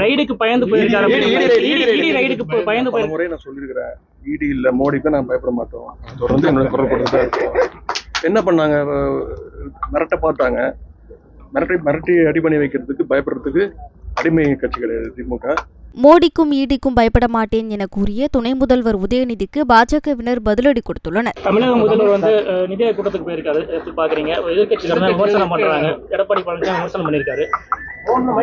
ரைடுக்கு பயந்து போயிருக்காரு. முறை நான் சொல்லியிருக்கிறேன், ஈடி இல்ல மோடிக்கு நான் பயப்பட மாட்டோம், தொடர்ந்து என்னோட குரல் கொடுத்துதான் இருக்கோம். என்ன பண்ணாங்க, மிரட்ட பார்த்தாங்க, மிரட்டி அடி பண்ணி வைக்கிறதுக்கு பயப்படுறதுக்கு அடிமை கட்சி கிடையாது திமுக. மோடிக்கும் ஈடிக்கும் பயப்பட மாட்டேன் என கூறிய துணை முதல்வர் உதயநிதிக்கு பாஜகவினர் பதிலடி கொடுத்துள்ளனர். தமிழக முதல்வர் நிதி ஆயோக் கூட்டத்துக்கு போயிருக்காரு, பாக்குறீங்க, எதிர்கட்சிகள் விமர்சனம் பண்றாங்க. எடப்பாடி பழனிசாமி விமர்சனம் பண்ணியிருக்காரு.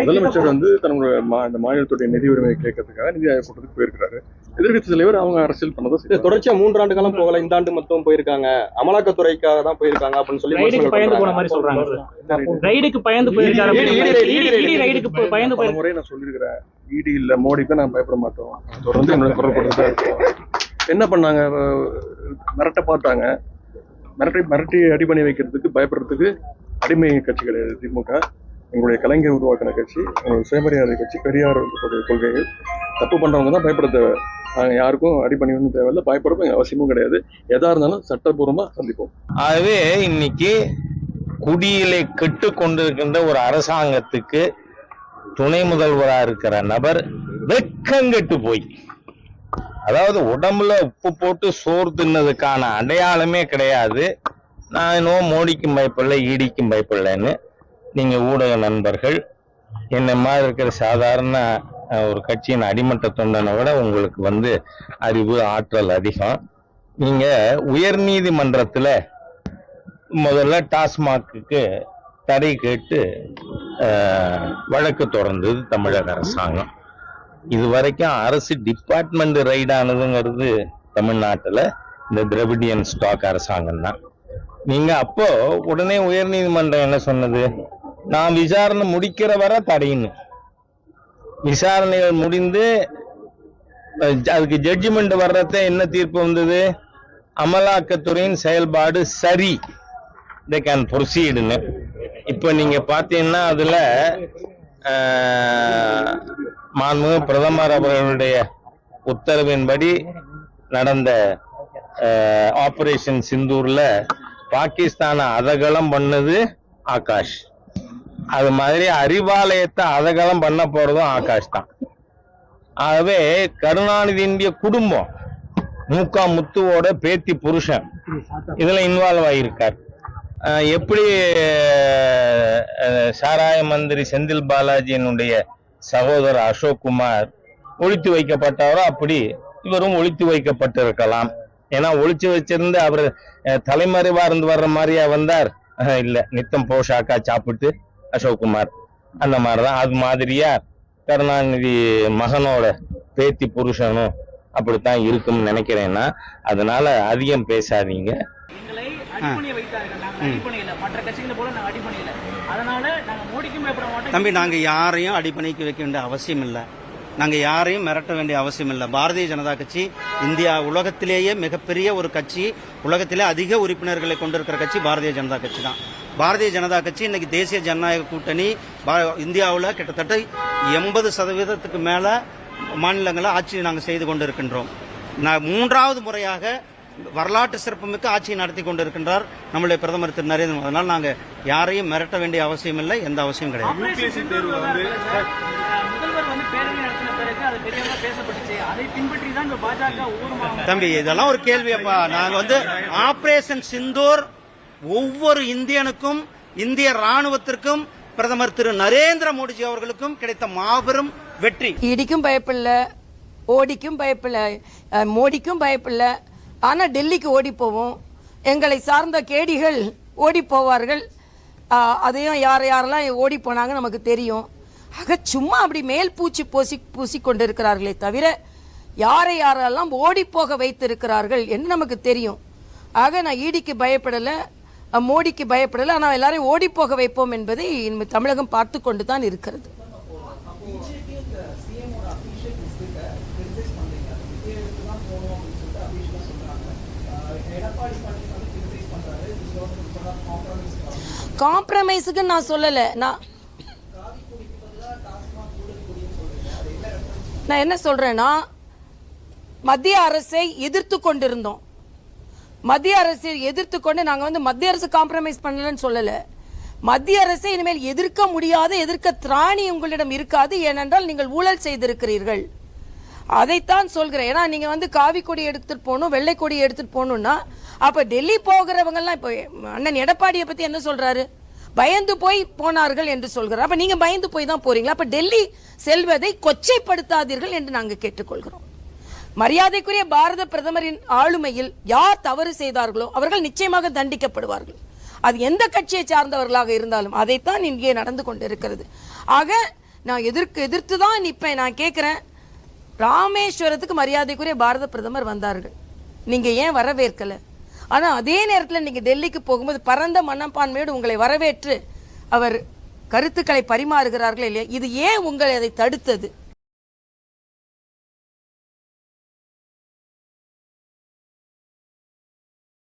முதலமைச்சர் தன்னுடைய இந்த மாநிலத்துடைய நிதி உரிமையை கேட்கறதுக்காக நிதி ஆயோக் கூட்டத்துக்கு போயிருக்காரு. எதிர்கட்சி தலைவர் அவங்க அரசியல் பண்ணதை தொடர்ச்சியா 3 ஆண்டு காலம் போகல, இந்த ஆண்டு மட்டும் போயிருக்காங்க, அமலாக்கத்துறைக்காக தான் போயிருக்காங்க அப்படின்னு சொல்லி பயந்து போன மாதிரி சொல்றாங்க. ரைடுக்கு பயந்து போயிருக்காரு. முறை நான் சொல்லியிருக்கிறேன், ஈடி இல்ல மோடிக்கு நான் பயப்பட மாட்டோம், தொடர்ந்து என்னோட குரல் கொடுத்துதான் இருக்கோம். என்ன பண்ணாங்க, மிரட்ட பார்த்தாங்க, மிரட்டி அடி பண்ணி வைக்கிறதுக்கு பயப்படுறதுக்கு அடிமை கட்சி கிடையாது திமுக. எங்களுடைய கலைஞர் உருவாக்கின கட்சி, எங்களுடைய சுயமரியாதை கட்சி, பெரியார் கொள்கைகள். தப்பு பண்றவங்க தான் பயப்பட தேவை, நாங்கள் யாருக்கும் அடி பண்ணிக்கணும் தேவையில்லை, பயப்படவும் அவசியமும் கிடையாது. எதா இருந்தாலும் சட்டப்பூர்வமா சந்திப்போம். ஆகவே இன்னைக்கு குடியிலே கெட்டு கொண்டிருக்கின்ற ஒரு அரசாங்கத்துக்கு துணை முதல்வராக இருக்கிற நபர் வெக்கங்கெட்டு போய், அதாவது உடம்புல உப்பு போட்டு சோறு தின்னதுக்கான அடையாளமே கிடையாது. நான் இன்னும் மோடிக்கும் பயப்படல, ஈடிக்கும் பயப்படலன்னு நீங்க ஊடக நண்பர்கள், என்ன மாதிரி இருக்கிற சாதாரண ஒரு கட்சியின் அடிமட்ட தொண்டனை விட உங்களுக்கு அறிவு ஆற்றல் அதிகம். நீங்க உயர் நீதிமன்றத்துல முதல்ல டாஸ்மாக்கு தடை கேட்டு வழக்கு தொடர்ந்தது தமிழக அரசாங்கம். இது வரைக்கும் அரசு டிபார்ட்மெண்ட் ரைடானதுங்கிறது தமிழ்நாட்டுல இந்த திராவிடியன் ஸ்டாக் அரசாங்கம் தான். நீங்க அப்போ உடனே உயர் நீதிமன்றம் என்ன சொன்னது, நான் விசாரணை முடிக்கிற வரை தடையின்னு. விசாரணைகள் முடிந்து அதுக்கு ஜட்ஜ்மெண்ட் வர்றத என்ன தீர்ப்பு வந்தது, அமலாக்கத்துறையின் செயல்பாடு சரி, they can proceed. இப்ப நீங்க பாத்தீங்கன்னா அதுல மாண்புமிகு பிரதமர் அவர்களுடைய உத்தரவின்படி நடந்த ஆபரேஷன் சிந்தூர்ல பாகிஸ்தானை அதகலம் பண்ணது ஆகாஷ், அது மாதிரி அறிவாலயத்தை அதகலம் பண்ண போறதும் ஆகாஷ் தான். ஆகவே கருணாநிதியினுடைய குடும்பம் மூக்கா முத்துவோட பேத்தி புருஷன் இதுல இன்வால்வ் ஆகியிருக்கார். எப்படி சாராய மந்திரி செந்தில் பாலாஜியினுடைய சகோதரர் அசோக்குமார் ஒழித்து வைக்கப்பட்டவரோ அப்படி இவரும் ஒழித்து வைக்கப்பட்டிருக்கலாம். ஏன்னா ஒழிச்சு வச்சிருந்து அவர் தலைமறைவா இருந்து வர்ற மாதிரியா வந்தார், இல்ல நித்தம் போஷாக்கா சாப்பிட்டு அசோக்குமார் அந்த மாதிரிதான். அது மாதிரியா கருணாநிதி மகனோட பேத்தி புருஷனும் அப்படித்தான் இருக்கும்னு நினைக்கிறேன்னா, அதனால அதிகம் பேசாதீங்க. தம்பி, நாங்க யாரையும் அடிப்பணிக்க வைக்க வேண்டிய அவசியம் இல்லை, நாங்க யாரையும் மிரட்ட வேண்டிய அவசியம் இல்லை. பாரதிய ஜனதா கட்சி இந்தியா உலகத்திலேயே மிகப்பெரிய ஒரு கட்சி, உலகத்திலே அதிக உறுப்பினர்களை கொண்டிருக்கிற கட்சி பாரதிய ஜனதா கட்சி தான். பாரதிய ஜனதா கட்சி இன்னைக்கு தேசிய ஜனநாயக கூட்டணி இந்தியாவில் கிட்டத்தட்ட 80% மேல மாநிலங்களை ஆட்சி நாங்கள் செய்து கொண்டிருக்கின்றோம். 3வது முறையாக வரலாற்று சிறப்புமிக்க ஆட்சியை நடத்தி கொண்டிருக்கின்றார் நம்முடைய பிரதமர் திரு நரேந்திர மோடி. அதனால் நாங்கள் யாரையும் மிரட்ட வேண்டிய அவசியம் இல்லை, எந்த அவசியம் கிடையாது. தம்பி, இதெல்லாம் ஒரு கேள்வியப்பா. நாங்க ஆபரேஷன் சிந்தூர் ஒவ்வொரு இந்தியனுக்கும், இந்திய ராணுவத்திற்கும், பிரதமர் திரு நரேந்திர மோடிஜி அவர்களுக்கும் கிடைத்த மாபெரும் வெற்றி. ஈடிக்கும் பயப்படல, ஓடிக்கும் பயப்படல, மோடிக்கும் பயப்படல. ஆனா டெல்லிக்கு ஓடி போவோம், எங்களை சார்ந்த கேடிகள் ஓடி போவார்கள். அதையும் யாரெல்லாம் ஓடி போனாங்க நமக்கு தெரியும். ஆக சும்மா அப்படி மேல் பூசி கொண்டிருக்கிறார்களே தவிர யாரெல்லாம் ஓடி போக வைத்திருக்கிறார்கள் என்று நமக்கு தெரியும். ஆக நான் ஈடிக்கு பயப்படல, மோடிக்கு பயப்படல, ஆனால் எல்லாரையும் ஓடி போக வைப்போம் என்பதை தமிழகம் பார்த்து கொண்டு தான் இருக்கிறது. காம்ப்ரமைஸுக்கு நான் சொல்லல. நான் என்ன சொல்றேன்னா, மத்திய அரசை எதிர்த்து கொண்டிருந்தோம். மத்திய அரசை எதிர்த்து கொண்டு நாங்கள் மத்திய அரசு காம்ப்ரமைஸ் பண்ணலன்னு சொல்லல. மத்திய அரசை இனிமேல் எதிர்க்க முடியாத, எதிர்க்க திராணி உங்களிடம் இருக்காது. ஏனென்றால் நீங்கள் ஊழல் செய்திருக்கிறீர்கள். அதைத்தான் சொல்கிறேன். ஏன்னா நீங்க வந்து காவி கொடி எடுத்துட்டு போகணும், வெள்ளை கொடி எடுத்துட்டு போகணும்னா அப்ப டெல்லி போகிறவங்க எல்லாம் இப்ப அண்ணன் எடப்பாடியை பத்தி என்ன சொல்றாரு? பயந்து போய் போனார்கள் என்று சொல்கிறார். அப்ப நீங்க பயந்து போய் தான் போறீங்களா? அப்ப டெல்லி செல்வதை கொச்சைப்படுத்தாதீர்கள் என்று நாங்கள் கேட்டுக்கொள்கிறோம். மரியாதைக்குரிய பாரத பிரதமரின் ஆளுமையில் யார் தவறு செய்தார்களோ அவர்கள் நிச்சயமாக தண்டிக்கப்படுவார்கள். அது எந்த கட்சியை சார்ந்தவர்களாக இருந்தாலும். அதைத்தான் இங்கே நடந்து கொண்டிருக்கிறது. ஆக நான் எதிர்த்து தான் நிற்பேன். நான் கேட்கிறேன், ராமேஸ்வரத்துக்கு மரியாதைக்குரிய பாரத பிரதமர் வந்தார்கள், நீங்க ஏன் வரவேற்கல? ஆனா அதே நேரத்தில் நீங்க டெல்லிக்கு போகும்போது பரந்த மனப்பான்மையோடு உங்களை வரவேற்று அவர் கருத்துக்களை பரிமாறுகிறார்கள் இல்லையா? இது ஏன் உங்களை அதை தடுத்தது?